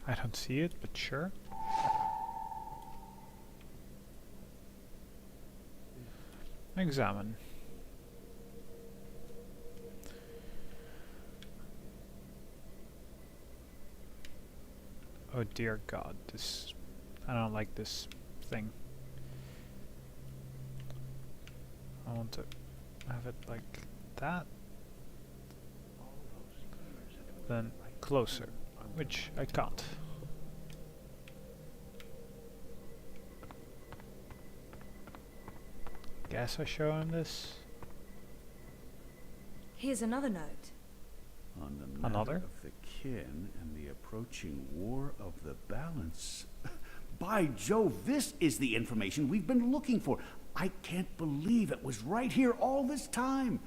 I don't see it, but sure. Examine. Oh dear God, this... I don't like this thing. I want to have it like that. Then closer, which I can't. Guess I show him this. Here's another note. On the matter of the kin and the approaching war of the balance. By Jove, this is the information we've been looking for. I can't believe it was right here all this time.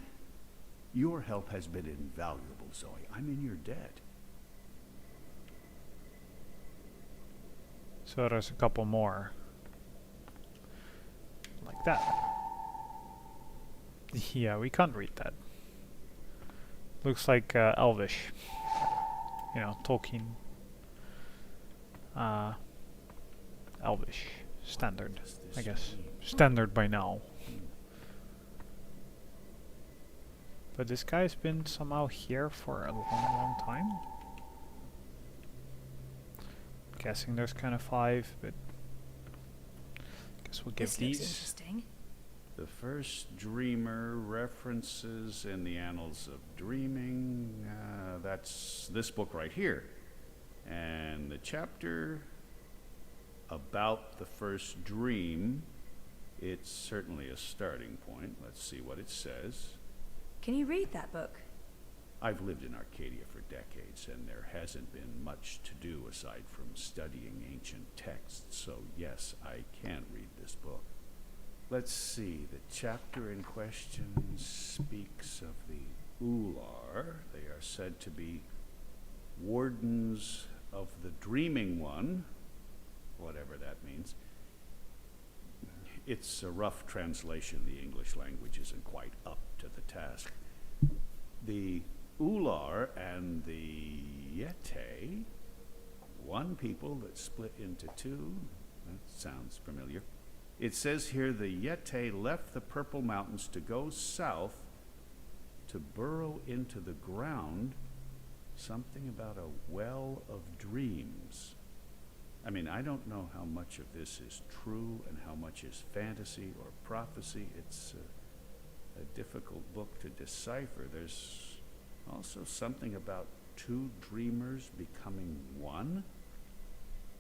Your help has been invaluable, Zoe. I'm in your debt. So there's a couple more. Like that. Yeah, we can't read that. Looks like Elvish. You know, Tolkien. Elvish. Standard, I guess. Standard by now. But this guy's been somehow here for a long, long time. Guessing there's kind of 5, but guess we'll give This these. looks interesting. The first dreamer references in the annals of dreaming. That's this book right here. And the chapter about the first dream, it's certainly a starting point. Let's see what it says. Can you read that book? I've lived in Arcadia for decades, and there hasn't been much to do aside from studying ancient texts, so yes, I can read this book. Let's see, the chapter in question speaks of the Ular. They are said to be wardens of the Dreaming One, whatever that means. It's a rough translation. The English language isn't quite up to the task. The Ular and the Yete, one people that split into two. That sounds familiar. It says here the Yete left the Purple Mountains to go south to burrow into the ground. Something about a well of dreams. I mean, I don't know how much of this is true and how much is fantasy or prophecy. It's a difficult book to decipher. There's also something about two dreamers becoming one.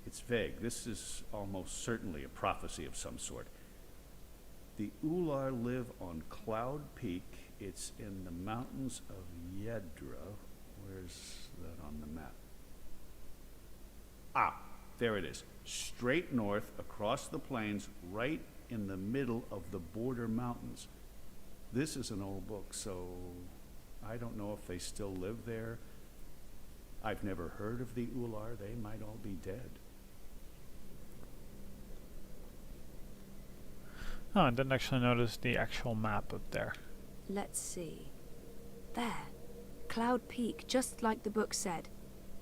It's vague. This is almost certainly a prophecy of some sort. The Ular live on Cloud Peak. It's in the mountains of Yedra. Where's that on the map? Ah, there it is. Straight north across the plains, right in the middle of the border mountains. This is an old book, so I don't know if they still live there. I've never heard of the Ular. They might all be dead. Oh, I didn't actually notice the actual map up there. Let's see. There. Cloud Peak, just like the book said.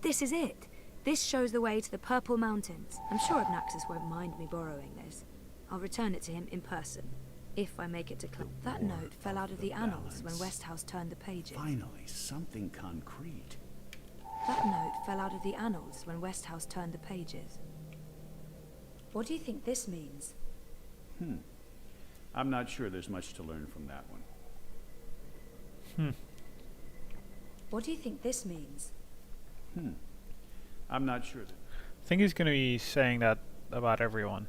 This is it. This shows the way to the Purple Mountains. I'm sure Abnaxis won't mind me borrowing this. I'll return it to him in person, if I make it to Cloud. That note fell out of the annals when Westhouse turned the pages. Finally, something concrete. That note fell out of the annals when Westhouse turned the pages. What do you think this means? I'm not sure there's much to learn from that one. What do you think this means? I'm not sure. I think he's going to be saying that about everyone.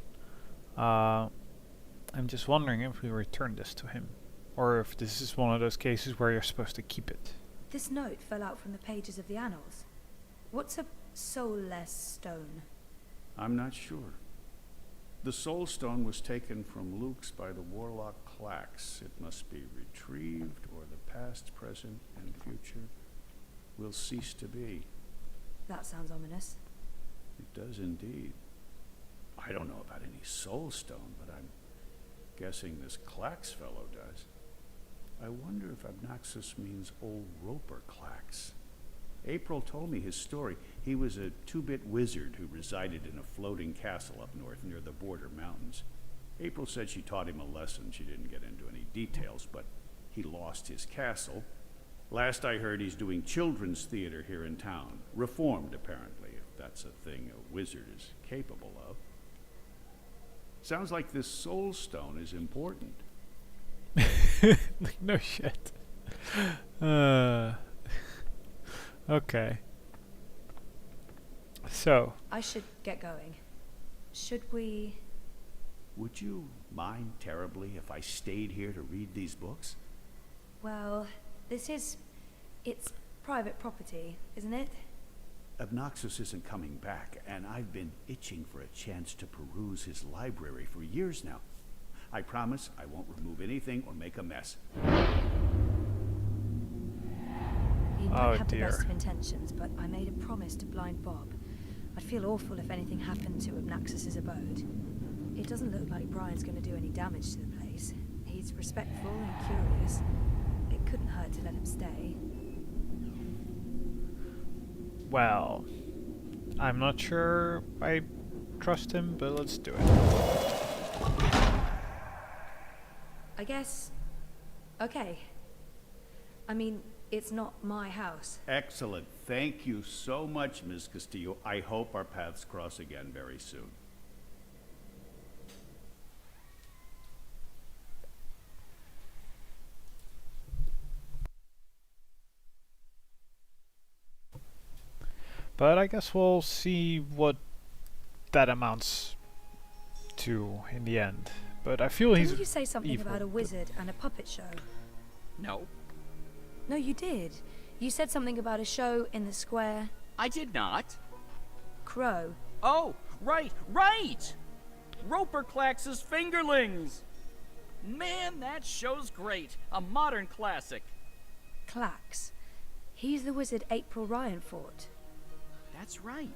I'm just wondering if we return this to him, or if this is one of those cases where you're supposed to keep it. This note fell out from the pages of the annals. What's a soulless stone? I'm not sure. The soul stone was taken from Luke's by the warlock Clax. It must be retrieved, or the past, present, and future will cease to be. That sounds ominous. It does indeed. I don't know about any soul stone, but I'm guessing this Clax fellow does. I wonder if Abnaxis means old Roper Clax. April told me his story. He was a two-bit wizard who resided in a floating castle up north near the border mountains. April said she taught him a lesson. She didn't get into any details, but he lost his castle. Last I heard, he's doing children's theater here in town. Reformed, apparently, if that's a thing a wizard is capable of. Sounds like this soul stone is important. No shit. Okay. So. I should get going. Should we... Would you mind terribly if I stayed here to read these books? Well, it's private property, isn't it? Obnoxus isn't coming back, and I've been itching for a chance to peruse his library for years now. I promise I won't remove anything or make a mess. He Oh, might have dear. the best of intentions, but I made a promise to blind Bob. I'd feel awful if anything happened to Obnoxus's abode. It doesn't look like Brian's going to do any damage to the place. He's respectful and curious. It couldn't hurt to let him stay. Well, I'm not sure I trust him, but let's do it. I guess... Okay. I mean, it's not my house. Excellent. Thank you so much, Ms. Castillo. I hope our paths cross again very soon. But I guess we'll see what that amounts to in the end. But I feel he's Didn't you say something evil, about a but- wizard and a puppet show? No, No, you did. You said something about a show in the square. I did not. Crow. Oh, right! Roper Clax's Fingerlings! Man, that show's great. A modern classic. Clax. He's the wizard April Ryan fought. That's right.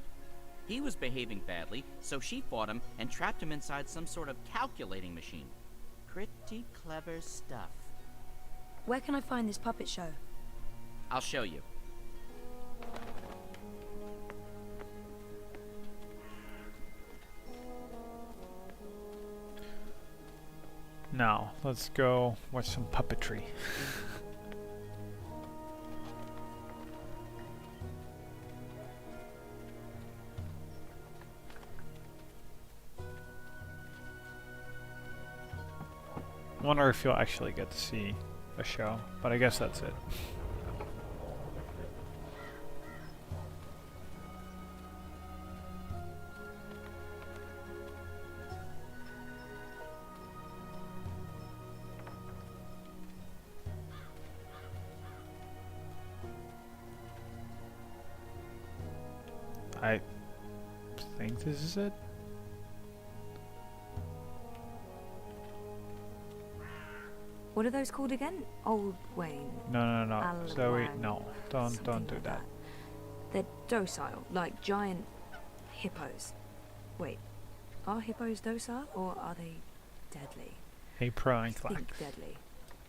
He was behaving badly, so she fought him and trapped him inside some sort of calculating machine. Pretty clever stuff. Where can I find this puppet show? I'll show you. Now, let's go watch some puppetry. Wonder if you'll actually get to see a show, but I guess that's it. I think this is it. What are those called again? Old Wayne. No. Zoe, Alwang, no. something Don't do like that. They're docile, like giant hippos. Wait, are hippos docile or are they deadly? Hey, Pro and Think Clack. deadly.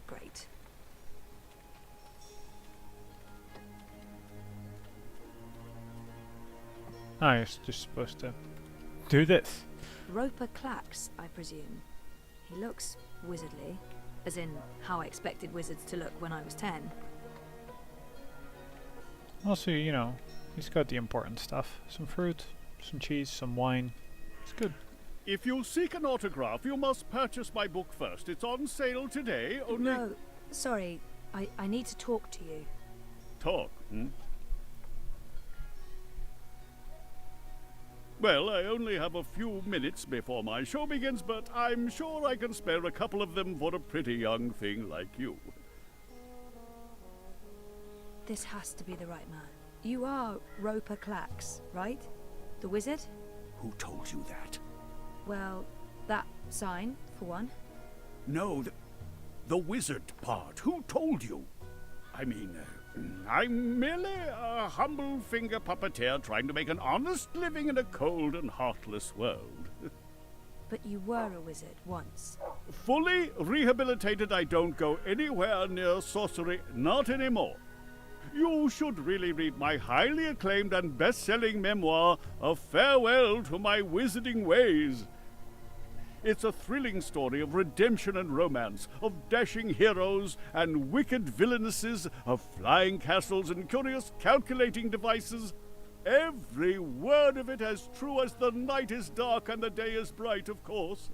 Great. Oh, you're just supposed to do this. Roper Clax, I presume. He looks wizardly, as in how I expected wizards to look when I was 10. Also, you know, he's got the important stuff. Some fruit, some cheese, some wine. It's good. If you seek an autograph, you must purchase my book first. It's on sale today, only... No, sorry, I need to talk to you. Talk, Well, I only have a few minutes before my show begins, but I'm sure I can spare a couple of them for a pretty young thing like you. This has to be the right man. You are Roper Clax, right? The wizard? Who told you that? Well, that sign, for one. No, the wizard part. Who told you? I mean, I'm merely a humble finger puppeteer trying to make an honest living in a cold and heartless world. But you were a wizard once. Fully rehabilitated, I don't go anywhere near sorcery, not anymore. You should really read my highly acclaimed and best-selling memoir, A Farewell to My Wizarding Ways. It's a thrilling story of redemption and romance, of dashing heroes and wicked villainesses, of flying castles and curious calculating devices. Every word of it as true as the night is dark and the day is bright, of course.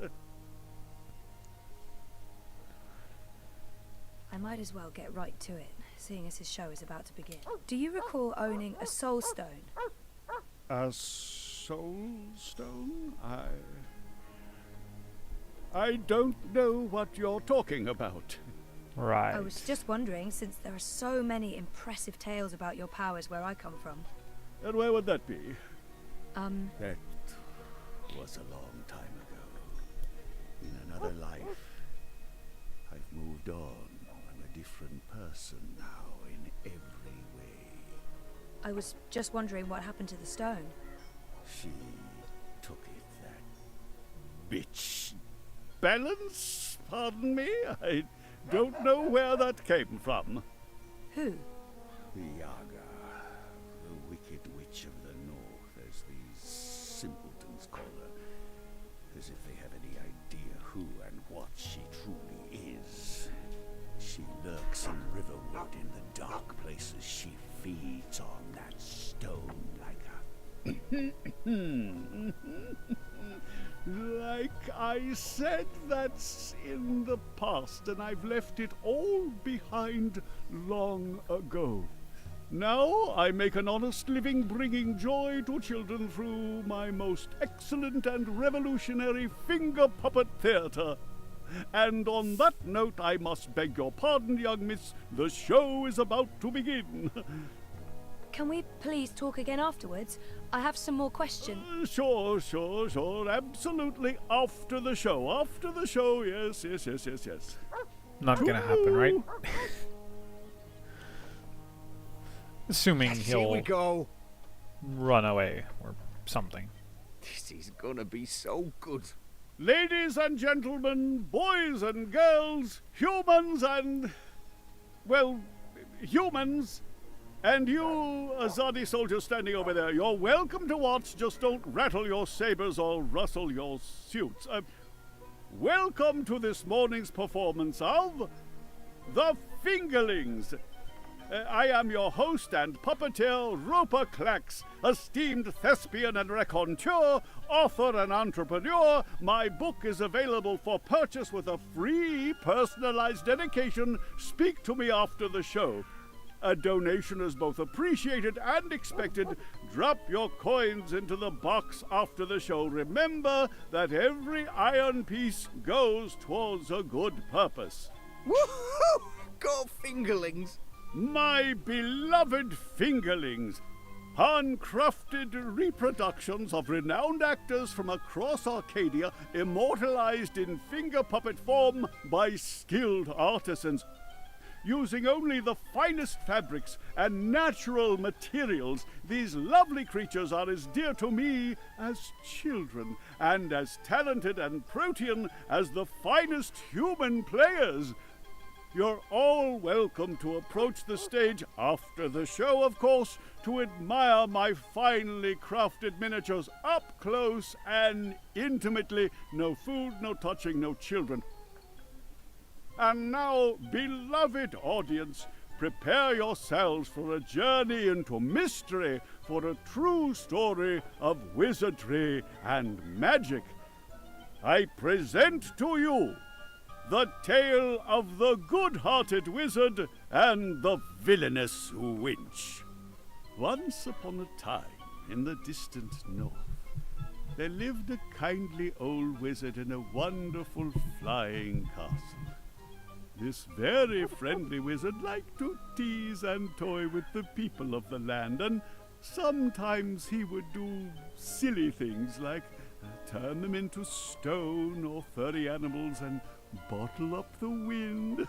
I might as well get right to it, seeing as his show is about to begin. Do you recall owning a soul stone? A soul stone? I don't know what you're talking about. Right. I was just wondering, since there are so many impressive tales about your powers where I come from. And where would that be? That was a long time ago. In another life. I've moved on. I'm a different person now in every way. I was just wondering what happened to the stone. She took it, that bitch. Balance? Pardon me? I don't know where that came from. Who? The Yaga, the wicked witch of the north, as these simpletons call her, as if they have any idea who and what she truly is. She lurks in Riverwood in the dark places. She feeds on that stone like Like I said, that's in the past, and I've left it all behind long ago. Now I make an honest living bringing joy to children through my most excellent and revolutionary finger puppet theater. And on that note, I must beg your pardon, young miss. The show is about to begin. Can we please talk again afterwards? I have some more questions. Sure. Absolutely. After the show, yes. Not gonna happen, right? Assuming Here we he'll go. run away or something. This is gonna be so good. Ladies and gentlemen, boys and girls, humans and... well, humans... and you, Azadi soldier standing over there, you're welcome to watch, just don't rattle your sabers or rustle your suits. Welcome to this morning's performance of The Fingerlings. I am your host and puppeteer, Roper Clax, esteemed thespian and raconteur, author and entrepreneur. My book is available for purchase with a free personalized dedication. Speak to me after the show. A donation is both appreciated and expected. Drop your coins into the box after the show. Remember that every iron piece goes towards a good purpose. Woohoo! Go Fingerlings! My beloved Fingerlings, handcrafted reproductions of renowned actors from across Arcadia, immortalized in finger puppet form by skilled artisans. Using only the finest fabrics and natural materials, these lovely creatures are as dear to me as children, and as talented and protean as the finest human players. You're all welcome to approach the stage after the show, of course, to admire my finely crafted miniatures up close and intimately. No food, no touching, no children. And now, beloved audience, prepare yourselves for a journey into mystery, for a true story of wizardry and magic. I present to you the tale of the good-hearted wizard and the villainous wench. Once upon a time, in the distant north, there lived a kindly old wizard in a wonderful flying castle. This very friendly wizard liked to tease and toy with the people of the land, and sometimes he would do silly things like turn them into stone or furry animals and bottle up the wind.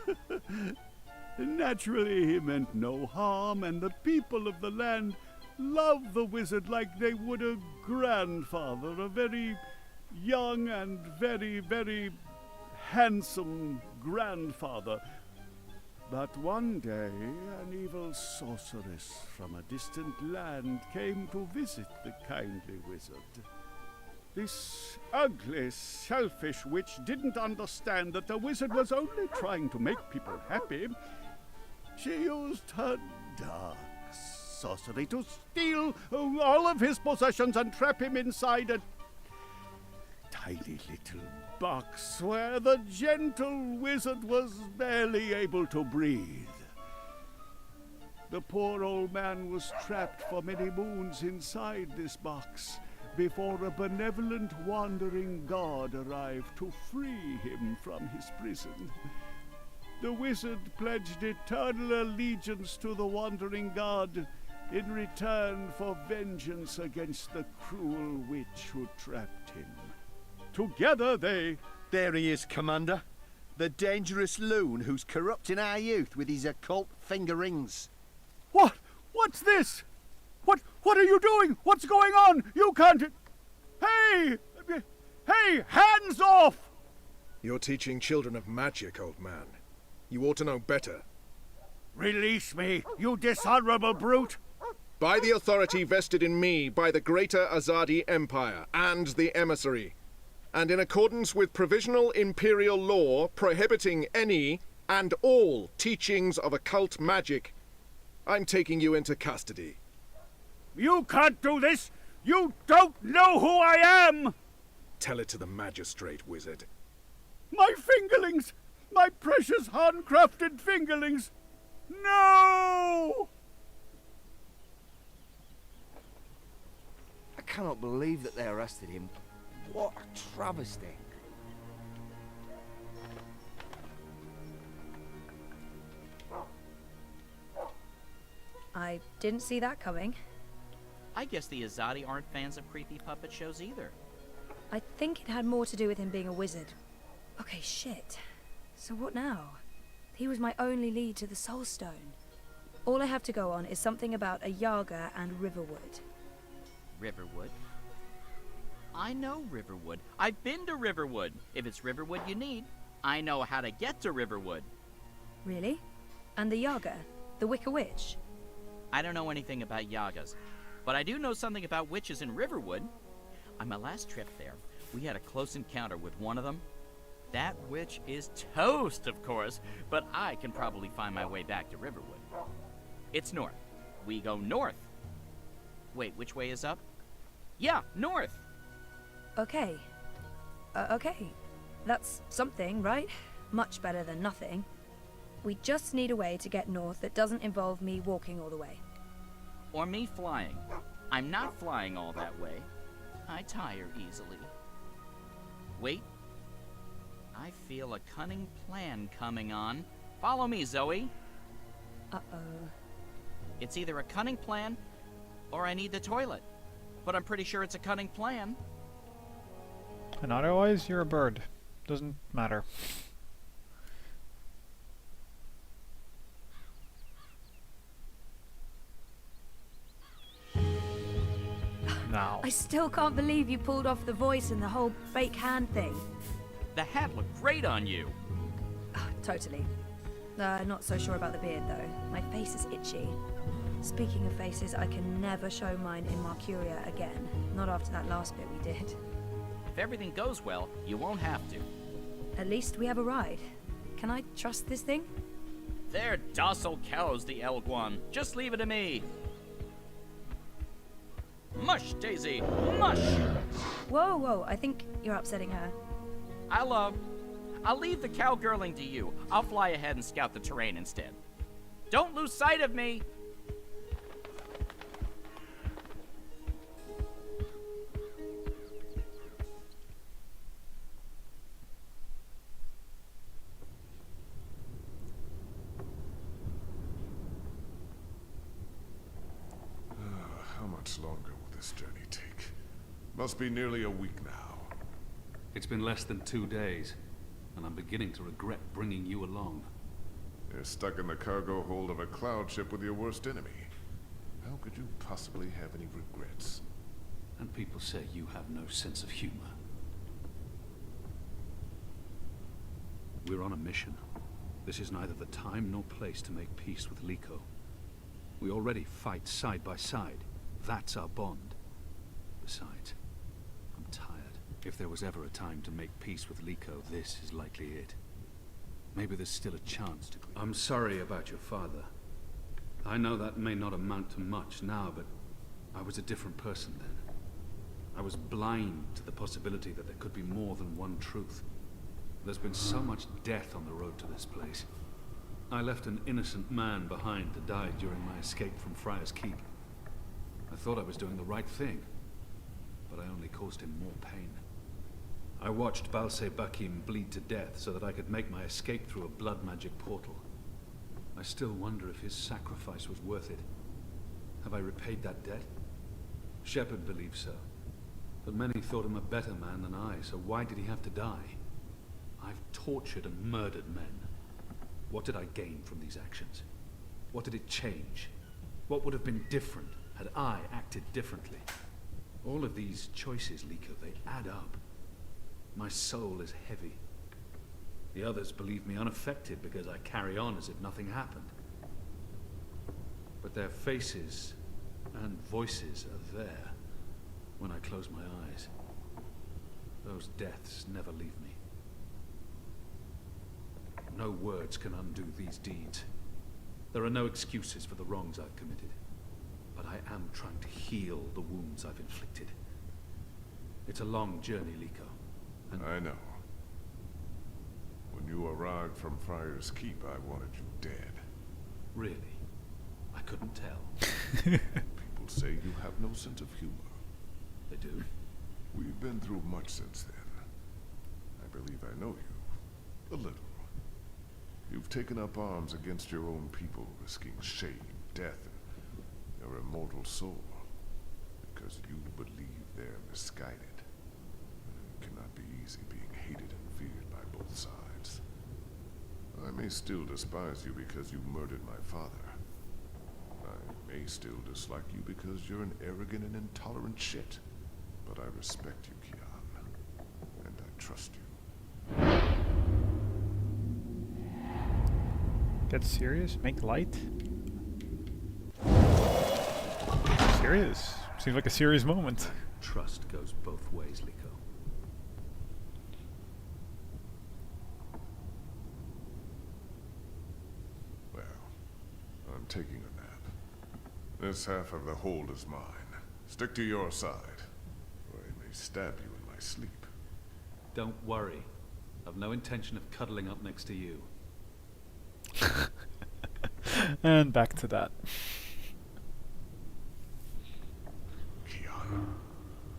Naturally, he meant no harm, and the people of the land loved the wizard like they would a grandfather, a very young and very, very handsome grandfather. But one day, an evil sorceress from a distant land came to visit the kindly wizard. This ugly, selfish witch didn't understand that the wizard was only trying to make people happy. She used her dark sorcery to steal all of his possessions and trap him inside a tiny little box where the gentle wizard was barely able to breathe. The poor old man was trapped for many moons inside this box before a benevolent wandering god arrived to free him from his prison. The wizard pledged eternal allegiance to the wandering god in return for vengeance against the cruel witch who trapped him. Together they... There he is, Commander. The dangerous loon who's corrupting our youth with his occult finger rings. What? What's this? What are you doing? What's going on? You can't... Hey! Hey! Hands off! You're teaching children of magic, old man. You ought to know better. Release me, you dishonorable brute! By the authority vested in me by the Greater Azadi Empire and the Emissary, and in accordance with provisional imperial law prohibiting any and all teachings of occult magic, I'm taking you into custody. You can't do this! You don't know who I am! Tell it to the magistrate, wizard. My fingerlings! My precious handcrafted fingerlings! No! I cannot believe that they arrested him. What a travesty. I didn't see that coming. I guess the Azadi aren't fans of creepy puppet shows either. I think it had more to do with him being a wizard. Okay, shit. So what now? He was my only lead to the Soul Stone. All I have to go on is something about a Yaga and Riverwood. Riverwood? I know Riverwood. I've been to Riverwood. If it's Riverwood you need, I know how to get to Riverwood. Really? And the Yaga? The Wicker Witch? I don't know anything about Yagas, but I do know something about witches in Riverwood. On my last trip there, we had a close encounter with one of them. That witch is toast, of course, but I can probably find my way back to Riverwood. It's north. We go north. Wait, which way is up? Yeah, north. Okay. Okay. That's something, right? Much better than nothing. We just need a way to get north that doesn't involve me walking all the way. Or me flying. I'm not flying all that way. I tire easily. Wait. I feel a cunning plan coming on. Follow me, Zoe. Uh-oh. It's either a cunning plan, or I need the toilet. But I'm pretty sure it's a cunning plan. And otherwise, you're a bird. Doesn't matter. Now. I still can't believe you pulled off the voice and the whole fake hand thing. The hat looked great on you. Oh, totally. Not so sure about the beard, though. My face is itchy. Speaking of faces, I can never show mine in Marcuria again. Not after that last bit we did. If everything goes well, you won't have to. At least we have a ride. Can I trust this thing? They're docile cows, the Elguan. Just leave it to me. Mush, Daisy! Mush! Whoa, whoa, I think you're upsetting her. I'll leave the cowgirling to you. I'll fly ahead and scout the terrain instead. Don't lose sight of me! How much longer will this journey take? Must be nearly a week now. It's been less than 2 days, and I'm beginning to regret bringing you along. You're stuck in the cargo hold of a cloud ship with your worst enemy. How could you possibly have any regrets? And people say you have no sense of humor. We're on a mission. This is neither the time nor place to make peace with Liko. We already fight side by side. That's our bond. Besides, I'm tired. If there was ever a time to make peace with Liko, this is likely it. Maybe there's still a chance to... I'm sorry about your father. I know that may not amount to much now, but I was a different person then. I was blind to the possibility that there could be more than one truth. There's been so much death on the road to this place. I left an innocent man behind to die during my escape from Friar's Keep. I thought I was doing the right thing, but I only caused him more pain. I watched Balse Bakim bleed to death so that I could make my escape through a blood magic portal. I still wonder if his sacrifice was worth it. Have I repaid that debt? Shepard believes so. But many thought him a better man than I, so why did he have to die? I've tortured and murdered men. What did I gain from these actions? What did it change? What would have been different had I acted differently? All of these choices, Liko, they add up. My soul is heavy. The others believe me unaffected because I carry on as if nothing happened. But their faces and voices are there when I close my eyes. Those deaths never leave me. No words can undo these deeds. There are no excuses for the wrongs I've committed. But I am trying to heal the wounds I've inflicted. It's a long journey, Liko. And I know. When you arrived from Friar's Keep, I wanted you dead. really, I couldn't tell. People say you have no sense of humor. They do? We've been through much since then. I believe I know you. A little. You've taken up arms against your own people, risking shame, death, and your immortal soul. Because you believe they're misguided. It cannot be easy being hated and feared by both sides. I may still despise you because you murdered my father. I may still dislike you because you're an arrogant and intolerant shit. But I respect you, Kian. And I trust you. Get serious? Make light? Serious? Seems like a serious moment. Trust goes both ways, Liko. Well, I'm taking a nap. This half of the hold is mine. Stick to your side, or I may stab you in my sleep. Don't worry. I've no intention of cuddling up next to you. And back to that. Kian,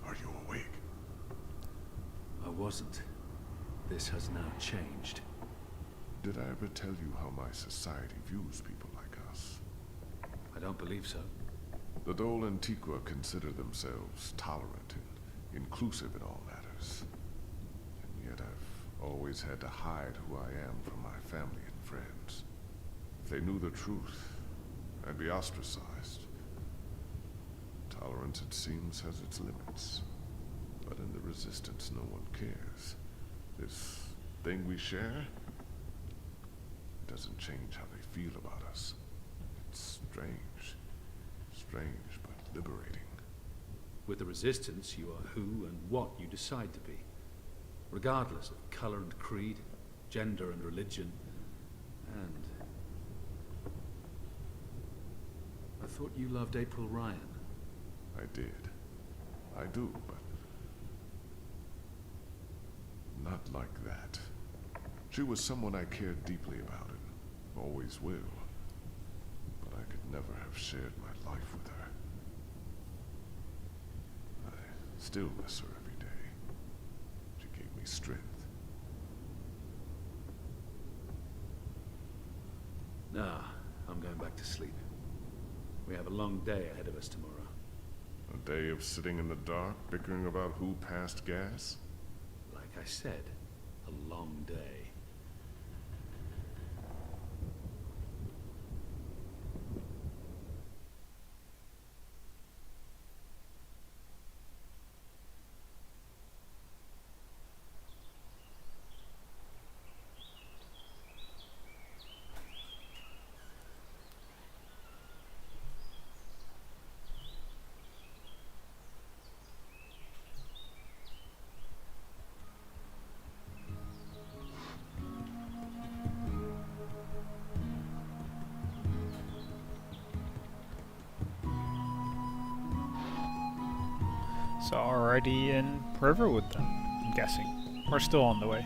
are you awake? I wasn't. This has now changed. Did I ever tell you how my society views people like us? I don't believe so. The Dole Antiqua consider themselves tolerant and inclusive in all matters. And yet I've always had to hide who I am from my family and friends. If they knew the truth, I'd be ostracized. Tolerance, it seems, has its limits. But in the Resistance, no one cares. This thing we share doesn't change how they feel about us. It's strange. Strange, but liberating. With the Resistance, you are who and what you decide to be. Regardless of color and creed, gender and religion, and... I thought you loved April Ryan. I did. I do, but... not like that. She was someone I cared deeply about and always will. But I could never have shared my life with her. I still miss her every day. She gave me strength. Nah, I'm going back to sleep. We have a long day ahead of us tomorrow. A day of sitting in the dark, bickering about who passed gas? Like I said, a long day. So already in Riverwood then, I'm guessing. We're still on the way.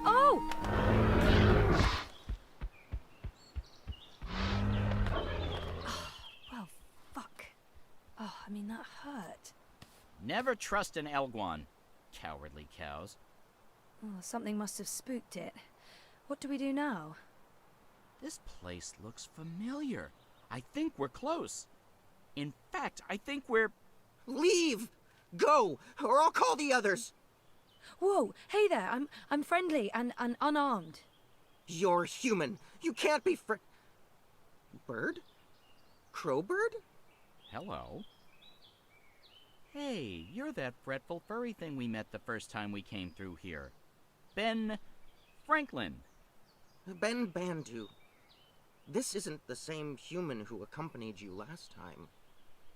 Oh! Well, fuck. Oh, I mean, that hurt. Never trust an Elguan. Cowardly cows. Oh, something must have spooked it. What do we do now? This place looks familiar. I think we're close. In fact, I think we're... Leave! Go, or I'll call the others! Whoa! Hey there! I'm friendly and unarmed. You're human. You can't be Bird? Crowbird? Hello. Hey, you're that fretful furry thing we met the first time we came through here. Ben Franklin. Ben Bandu. This isn't the same human who accompanied you last time.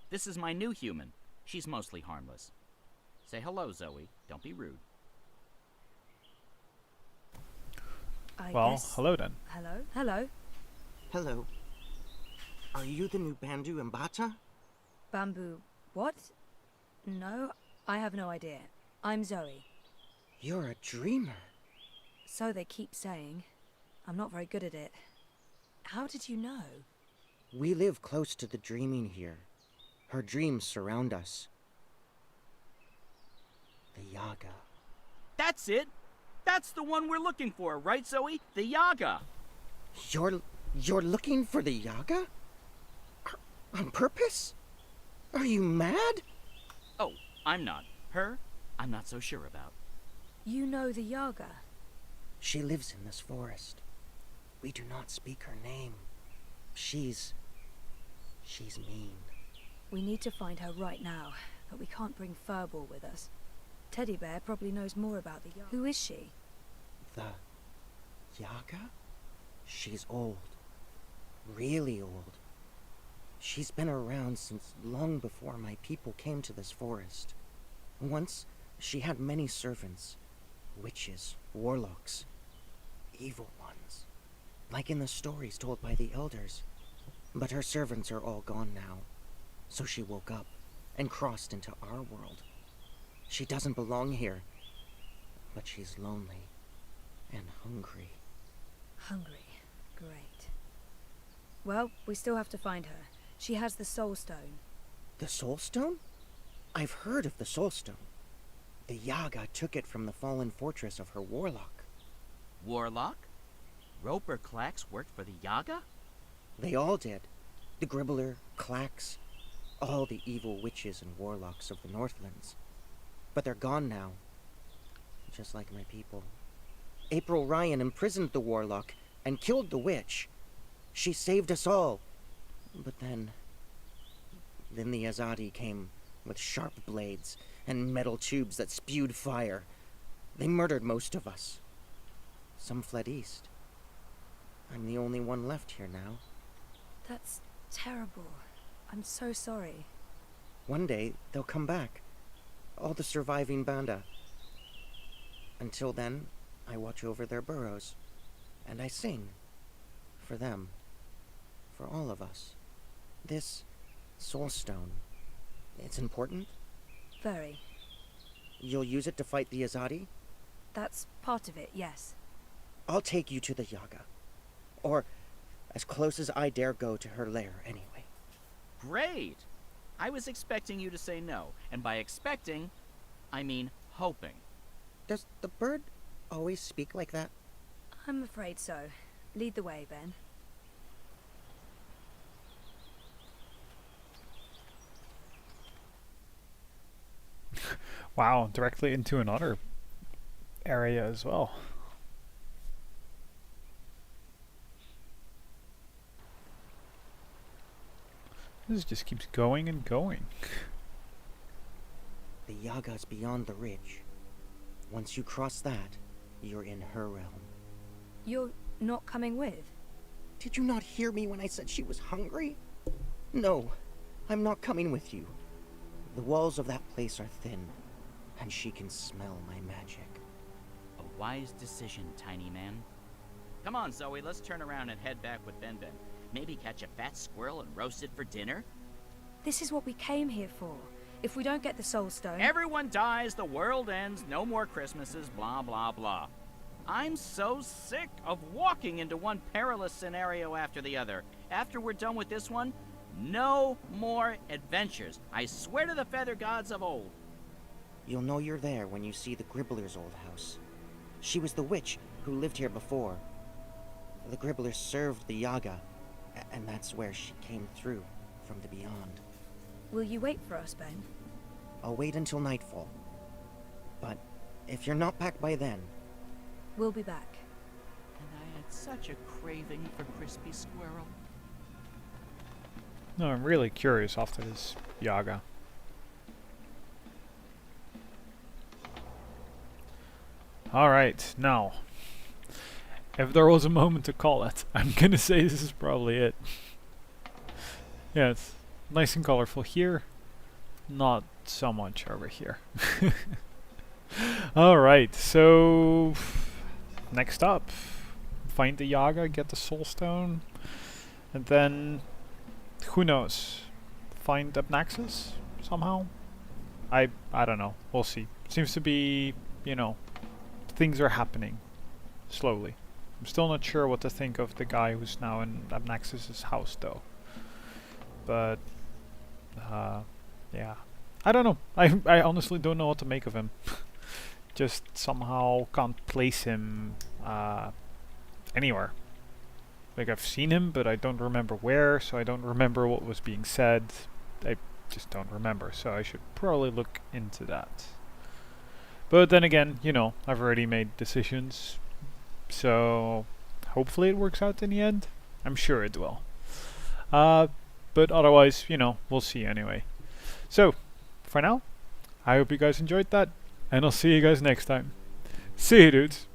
This is my new human. She's mostly harmless. Say hello, Zoe. Don't be rude. Well, hello then. Hello? Hello? Hello. Are you the new Bandu Mbata? Bamboo... what? No, I have no idea. I'm Zoe. You're a dreamer. So they keep saying. I'm not very good at it. How did you know? We live close to the dreaming here. Her dreams surround us. The Yaga. That's it! That's the one we're looking for, right, Zoe? The Yaga! You're looking for the Yaga? On purpose? Are you mad? Oh, I'm not. Her, I'm not so sure about. You know the Yaga? She lives in this forest. We do not speak her name. She's mean. We need to find her right now, but we can't bring Furball with us. Teddy Bear probably knows more about the Yaga. Who is she? The Yaga? She's old. Really old. She's been around since long before my people came to this forest. Once, she had many servants. Witches, warlocks, evil ones. Like in the stories told by the elders. But her servants are all gone now. So she woke up and crossed into our world. She doesn't belong here. But she's lonely and hungry. Hungry. Great. Well, we still have to find her. She has the Soul Stone. The Soul Stone? I've heard of the Soul Stone. The Yaga took it from the fallen fortress of her warlock. Warlock? Roper Clax worked for the Yaga? They all did. The Gribbler, Clax, all the evil witches and warlocks of the Northlands. But they're gone now. Just like my people. April Ryan imprisoned the warlock and killed the witch. She saved us all. But then the Azadi came with sharp blades and metal tubes that spewed fire. They murdered most of us. Some fled east. I'm the only one left here now. That's terrible. I'm so sorry. One day, they'll come back. All the surviving Banda. Until then, I watch over their burrows. And I sing. For them. For all of us. This Soul Stone. It's important? Very. You'll use it to fight the Azadi? That's part of it, yes. I'll take you to the Yaga. Or as close as I dare go to her lair, anyway. Great! I was expecting you to say no, and by expecting, I mean hoping. Does the bird always speak like that? I'm afraid so. Lead the way, Ben. Wow, directly into another area as well. This just keeps going and going. The Yaga's beyond the ridge. Once you cross that, you're in her realm. You're not coming with? Did you not hear me when I said she was hungry? No, I'm not coming with you. The walls of that place are thin, and she can smell my magic. A wise decision, tiny man. Come on, Zoe, let's turn around and head back with Ben Ben. Maybe catch a fat squirrel and roast it for dinner? This is what we came here for. If we don't get the Soul Stone... Everyone dies, the world ends, no more Christmases, blah, blah, blah. I'm so sick of walking into one perilous scenario after the other. After we're done with this one, no more adventures. I swear to the feather gods of old. You'll know you're there when you see the Gribbler's old house. She was the witch who lived here before. The Gribblers served the Yaga, and that's where she came through from the beyond. Will you wait for us, Ben? I'll wait until nightfall. But if you're not back by then... We'll be back. And I had such a craving for crispy squirrel. No, I'm really curious after this Yaga. Alright, now. If there was a moment to call it, I'm gonna say this is probably it. Yeah, it's nice and colorful here. Not so much over here. Alright, so... Next up. Find the Yaga, get the Soul Stone. And then... Who knows? Find Abnaxis? Somehow? I don't know. We'll see. Seems to be, you know... Things are happening. Slowly. I'm still not sure what to think of the guy who's now in Abnaxis' house, though. But... yeah. I don't know. I honestly don't know what to make of him. Just somehow can't place him anywhere. Like, I've seen him, but I don't remember where, so I don't remember what was being said. I just don't remember, so I should probably look into that. But then again, you know, I've already made decisions, so hopefully it works out in the end. I'm sure it will. But otherwise, you know, we'll see anyway. So, for now, I hope you guys enjoyed that, and I'll see you guys next time. See you, dudes.